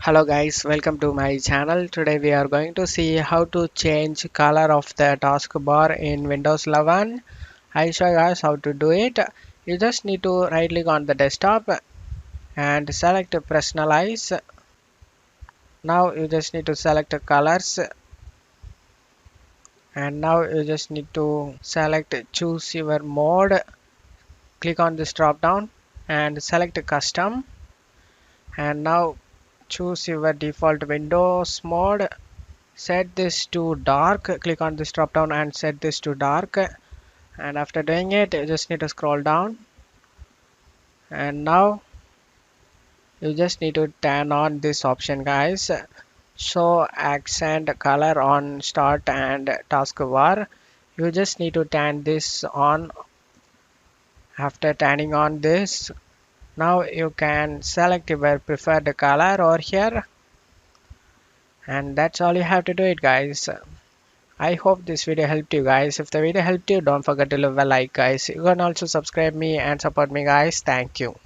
Hello guys, welcome to my channel. Today we are going to see how to change color of the taskbar in Windows 11. I show you guys how to do it. You just need to right click on the desktop and select Personalize. Now you just need to select the colors, and now you just need to select choose your mode. Click on this drop down and select custom, and now choose your default Windows mode. Set this to dark. Click on this drop down and set this to dark, and after doing it you just need to scroll down, and now you just need to turn on this option guys, show accent color on start and taskbar. You just need to turn this on. After turning on this, now you can select your preferred color over here, and that's all you have to do it guys. I hope this video helped you guys. If the video helped you, don't forget to leave a like guys. You can also subscribe me and support me guys. Thank you.